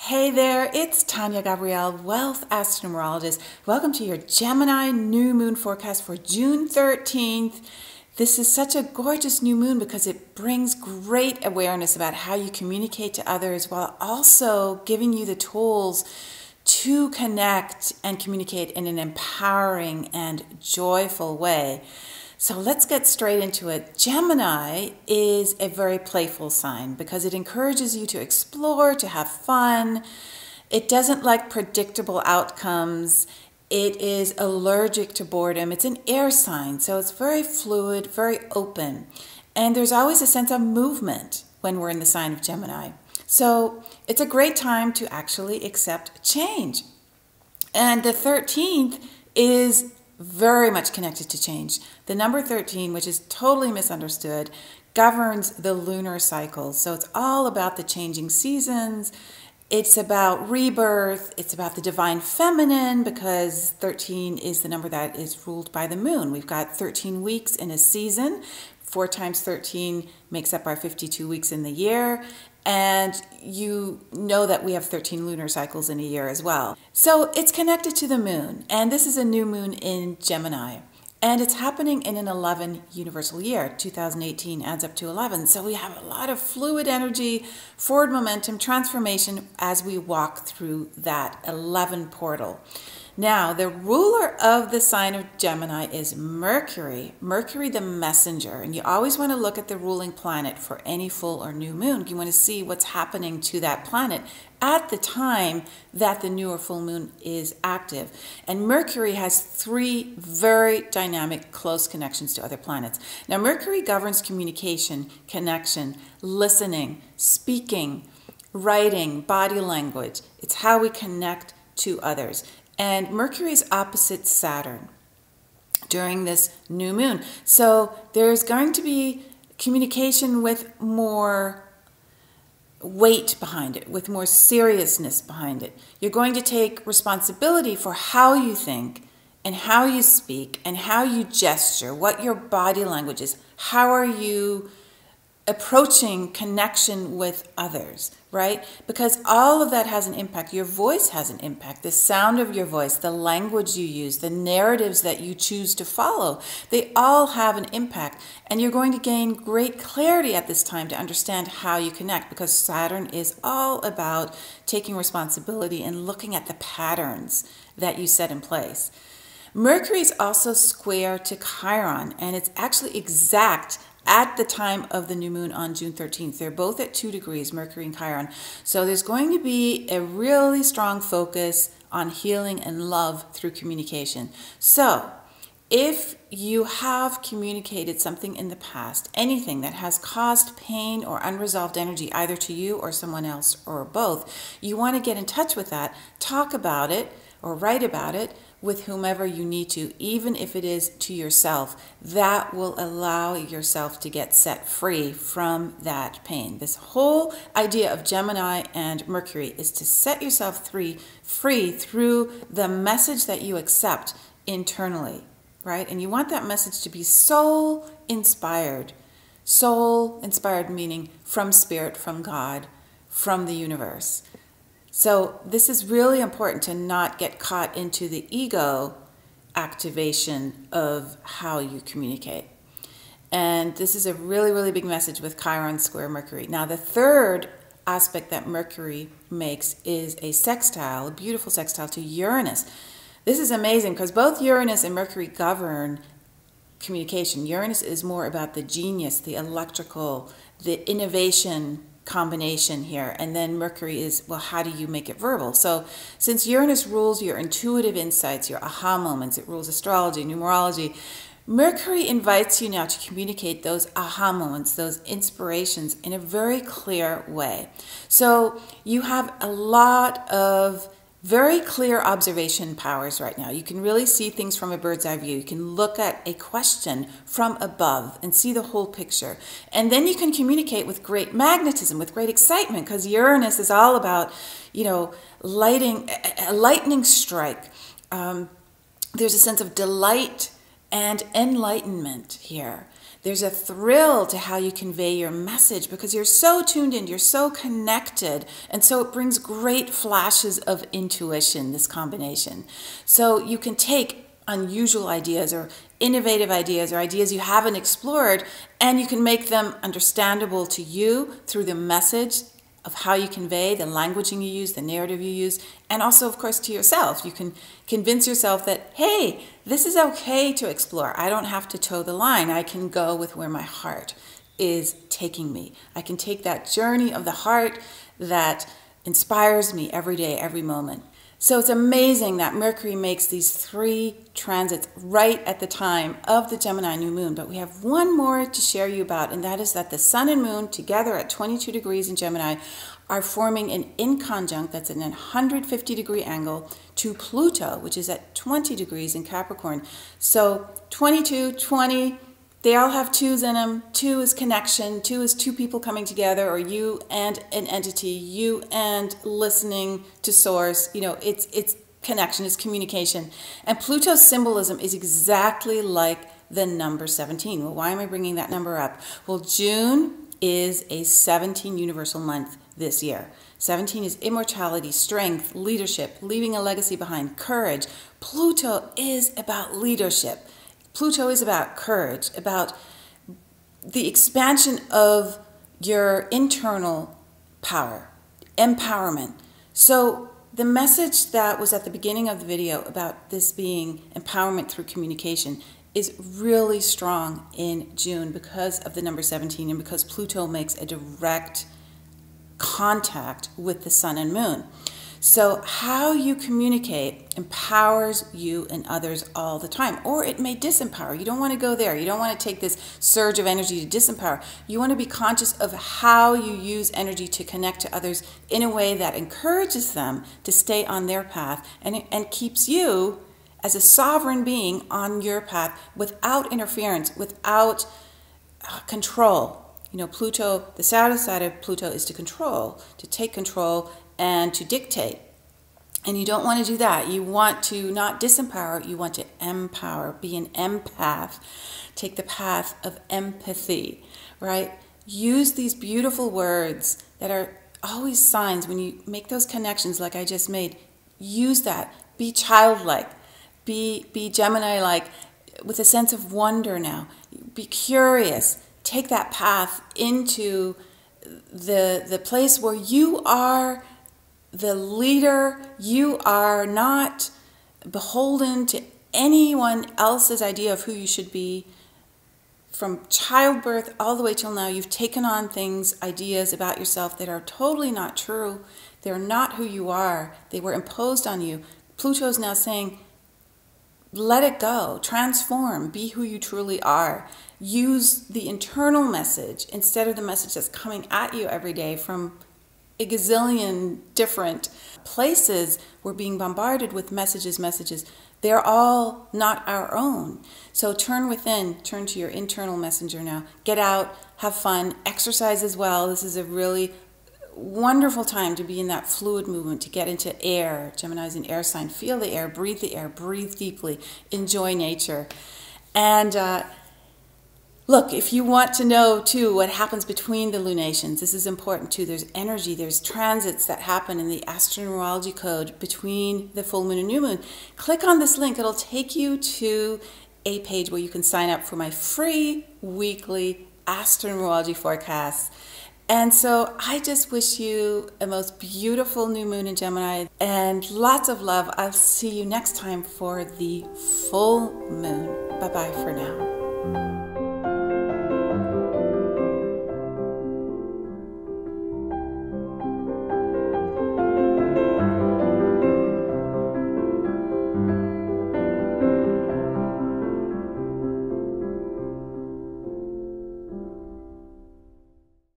Hey there, it's Tania Gabrielle, Wealth Astro-Numerologist. Welcome to your Gemini new moon forecast for June 13th. This is such a gorgeous new moon because it brings great awareness about how you communicate to others while also giving you the tools to connect and communicate in an empowering and joyful way. So let's get straight into it. Gemini is a very playful sign because it encourages you to explore, to have fun. It doesn't like predictable outcomes. It is allergic to boredom. It's an air sign, so it's very fluid, very open. And there's always a sense of movement when we're in the sign of Gemini. So it's a great time to actually accept change. And the 13th is very much connected to change. The number 13, which is totally misunderstood, governs the lunar cycles. So it's all about the changing seasons. It's about rebirth. It's about the divine feminine because 13 is the number that is ruled by the moon. We've got 13 weeks in a season. 4 times 13 makes up our 52 weeks in the year. And you know that we have 13 lunar cycles in a year as well. So it's connected to the moon, and this is a new moon in Gemini. And it's happening in an 11 universal year. 2018 adds up to 11. So we have a lot of fluid energy, forward momentum, transformation as we walk through that 11 portal. Now, the ruler of the sign of Gemini is Mercury. Mercury, the messenger. And you always want to look at the ruling planet for any full or new moon. You want to see what's happening to that planet at the time that the new or full moon is active. And Mercury has 3 very dynamic, close connections to other planets. Now, Mercury governs communication, connection, listening, speaking, writing, body language. It's how we connect to others. And Mercury is opposite Saturn during this new moon. So there's going to be communication with more weight behind it, with more seriousness behind it. You're going to take responsibility for how you think and how you speak and how you gesture, what your body language is. How are you approaching connection with others, right? Because all of that has an impact. Your voice has an impact. The sound of your voice, the language you use, the narratives that you choose to follow, they all have an impact. And you're going to gain great clarity at this time to understand how you connect, because Saturn is all about taking responsibility and looking at the patterns that you set in place. Mercury is also square to Chiron, and it's actually exact at the time of the new moon on June 13th. They're both at 2 degrees, Mercury and Chiron. So there's going to be a really strong focus on healing and love through communication. So if you have communicated something in the past, anything that has caused pain or unresolved energy, either to you or someone else or both, you want to get in touch with that, talk about it or write about it with whomever you need to, even if it is to yourself. That will allow yourself to get set free from that pain. This whole idea of Gemini and Mercury is to set yourself free through the message that you accept internally, right? And you want that message to be soul inspired. Soul inspired meaning from spirit, from God, from the universe. So this is really important to not get caught into the ego activation of how you communicate. And this is a really, really big message with Chiron square Mercury. Now, the third aspect that Mercury makes is a sextile, a beautiful sextile to Uranus. This is amazing because both Uranus and Mercury govern communication. Uranus is more about the genius, the electrical, the innovation combination here, and then Mercury is, well, how do you make it verbal? So since Uranus rules your intuitive insights, your aha moments, it rules astrology, numerology, Mercury invites you now to communicate those aha moments, those inspirations in a very clear way. So you have a lot of very clear observation powers right now. You can really see things from a bird's eye view. You can look at a question from above and see the whole picture. And then you can communicate with great magnetism, with great excitement, because Uranus is all about, you know, lighting, a lightning strike. There's a sense of delight and enlightenment here. There's a thrill to how you convey your message because you're so tuned in, you're so connected. And so it brings great flashes of intuition, this combination. So you can take unusual ideas or innovative ideas or ideas you haven't explored, and you can make them understandable to you through the message of how you convey, the languaging you use, the narrative you use, and also, of course, to yourself. You can convince yourself that, hey, this is okay to explore. I don't have to toe the line. I can go with where my heart is taking me. I can take that journey of the heart that inspires me every day, every moment. So it's amazing that Mercury makes these 3 transits right at the time of the Gemini new moon. But we have one more to share you about, and that is that the Sun and Moon together at 22 degrees in Gemini are forming an inconjunct that's at an 150-degree angle to Pluto, which is at 20 degrees in Capricorn. So 22, 20, they all have 2s in them. 2 is connection. 2 is 2 people coming together, or you and an entity, you and listening to source. You know, it's connection, it's communication. And Pluto's symbolism is exactly like the number 17. Well, why am I bringing that number up? Well, June is a 17 universal month this year. 17 is immortality, strength, leadership, leaving a legacy behind, courage. Pluto is about leadership. Pluto is about courage, about the expansion of your internal power, empowerment. So the message that was at the beginning of the video about this being empowerment through communication is really strong in June because of the number 17 and because Pluto makes a direct contact with the Sun and Moon. So how you communicate empowers you and others all the time, or it may disempower. You don't want to go there. You don't want to take this surge of energy to disempower. You want to be conscious of how you use energy to connect to others in a way that encourages them to stay on their path and keeps you as a sovereign being on your path without interference, without control. You know, Pluto, the shadow side of Pluto is to control, to take control, and to dictate. And you don't want to do that. You want to not disempower, you want to empower, be an empath, take the path of empathy, right? Use these beautiful words that are always signs when you make those connections like I just made. Use that. Be childlike. Be Gemini-like with a sense of wonder now. Be curious. Take that path into the place where you are the leader. You are not beholden to anyone else's idea of who you should be. From childbirth all the way till now, you've taken on things, ideas about yourself that are totally not true. They're not who you are. They were imposed on you. Pluto's now saying, let it go, transform, be who you truly are. Use the internal message instead of the message that's coming at you every day from a gazillion different places. We're being bombarded with messages. They're all not our own. So turn within, turn to your internal messenger now. Get out, have fun, exercise as well. This is a really wonderful time to be in that fluid movement, to get into air. Gemini is an air sign. Feel the air, breathe deeply, enjoy nature. And look, if you want to know too what happens between the lunations, this is important too. There's energy, there's transits that happen in the Astro-Numerology code between the full moon and new moon. Click on this link, it'll take you to a page where you can sign up for my free weekly Astro-Numerology forecasts. And so I just wish you a most beautiful new moon in Gemini and lots of love. I'll see you next time for the full moon. Bye-bye for now.